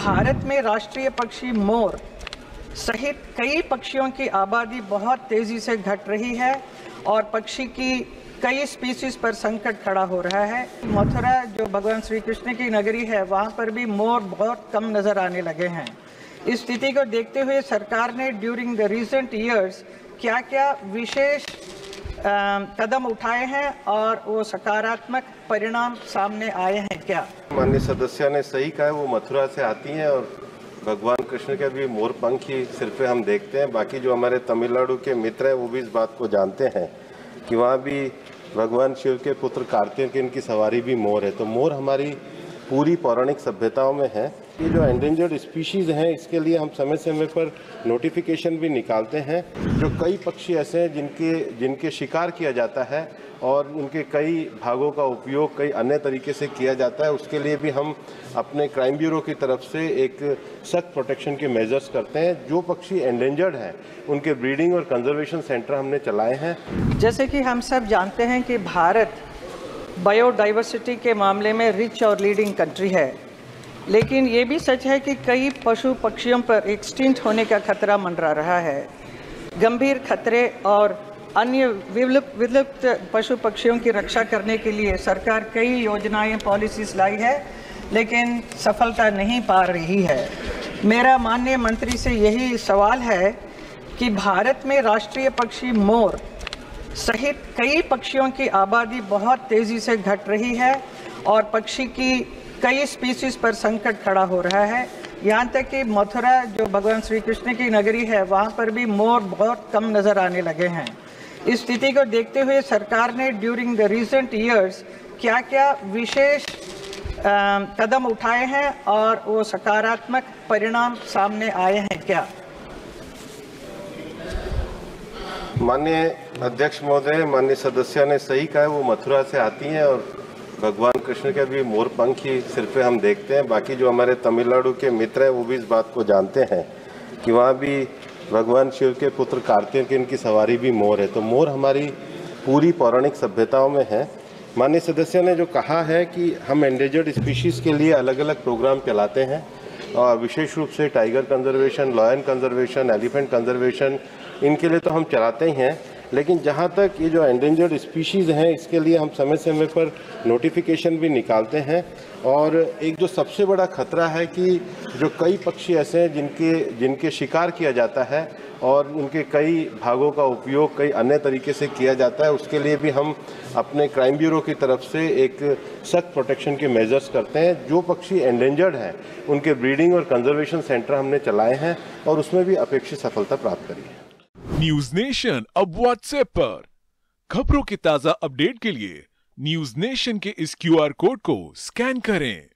भारत में राष्ट्रीय पक्षी मोर सहित कई पक्षियों की आबादी बहुत तेज़ी से घट रही है और पक्षी की कई स्पीसीज पर संकट खड़ा हो रहा है। मथुरा जो भगवान श्री कृष्ण की नगरी है, वहाँ पर भी मोर बहुत कम नज़र आने लगे हैं। इस स्थिति को देखते हुए सरकार ने ड्यूरिंग द रिसेंट ईयर्स क्या क्या विशेष कदम उठाए हैं और वो सकारात्मक परिणाम सामने आए हैं क्या? माननीय सदस्य ने सही कहा है, वो मथुरा से आती हैं और भगवान कृष्ण के भी मोर पंख ही सिर पे हम देखते हैं। बाकी जो हमारे तमिलनाडु के मित्र हैं वो भी इस बात को जानते हैं कि वहाँ भी भगवान शिव के पुत्र कार्तिकेय की सवारी भी मोर है। तो मोर हमारी पूरी पौराणिक सभ्यताओं में है। ये जो एंडेंजर्ड स्पीशीज़ हैं, इसके लिए हम समय समय पर नोटिफिकेशन भी निकालते हैं। जो कई पक्षी ऐसे हैं जिनके शिकार किया जाता है और उनके कई भागों का उपयोग कई अन्य तरीके से किया जाता है, उसके लिए भी हम अपने क्राइम ब्यूरो की तरफ से एक सख्त प्रोटेक्शन के मेजर्स करते हैं। जो पक्षी एंडेंजर्ड हैं उनके ब्रीडिंग और कंजर्वेशन सेंटर हमने चलाए हैं। जैसे कि हम सब जानते हैं कि भारत बायोडाइवर्सिटी के मामले में रिच और लीडिंग कंट्री है, लेकिन ये भी सच है कि कई पशु पक्षियों पर एक्सटिंक्ट होने का खतरा मंडरा रहा है। गंभीर खतरे और अन्य विलुप्त पशु पक्षियों की रक्षा करने के लिए सरकार कई योजनाएं पॉलिसीज लाई है, लेकिन सफलता नहीं पा रही है। मेरा माननीय मंत्री से यही सवाल है कि भारत में राष्ट्रीय पक्षी मोर सहित कई पक्षियों की आबादी बहुत तेज़ी से घट रही है और पक्षी की कई स्पीसीज पर संकट खड़ा हो रहा है। यहाँ तक कि मथुरा जो भगवान श्री कृष्ण की नगरी है, वहाँ पर भी मोर बहुत कम नज़र आने लगे हैं। इस स्थिति को देखते हुए सरकार ने ड्यूरिंग द रिसेंट ईयर्स क्या क्या विशेष कदम उठाए हैं और वो सकारात्मक परिणाम सामने आए हैं क्या? माननीय अध्यक्ष महोदय, माननीय सदस्य ने सही कहा है, वो मथुरा से आती हैं और भगवान कृष्ण के भी मोर पंख ही सिर पे हम देखते हैं। बाकी जो हमारे तमिलनाडु के मित्र हैं वो भी इस बात को जानते हैं कि वहाँ भी भगवान शिव के पुत्र कार्तिकेय की सवारी भी मोर है। तो मोर हमारी पूरी पौराणिक सभ्यताओं में है। माननीय सदस्य ने जो कहा है कि हम एंडेंजर्ड स्पीशीज़ के लिए अलग अलग प्रोग्राम चलाते हैं और विशेष रूप से tiger conservation, lion conservation, elephant conservation, इनके लिए तो हम चलाते ही हैं। लेकिन जहाँ तक ये जो एंडेंजर्ड स्पीशीज़ हैं, इसके लिए हम समय समय पर नोटिफिकेशन भी निकालते हैं। और एक जो सबसे बड़ा खतरा है कि जो कई पक्षी ऐसे हैं जिनके शिकार किया जाता है और उनके कई भागों का उपयोग कई अन्य तरीके से किया जाता है, उसके लिए भी हम अपने क्राइम ब्यूरो की तरफ से एक सख्त प्रोटेक्शन के मेजर्स करते हैं। जो पक्षी एंडेंजर्ड हैं उनके ब्रीडिंग और कंजर्वेशन सेंटर हमने चलाए हैं और उसमें भी अपेक्षित सफलता प्राप्त करी है। न्यूज नेशन अब व्हाट्सएप पर खबरों के ताजा अपडेट के लिए न्यूज नेशन के इस QR कोड को स्कैन करें।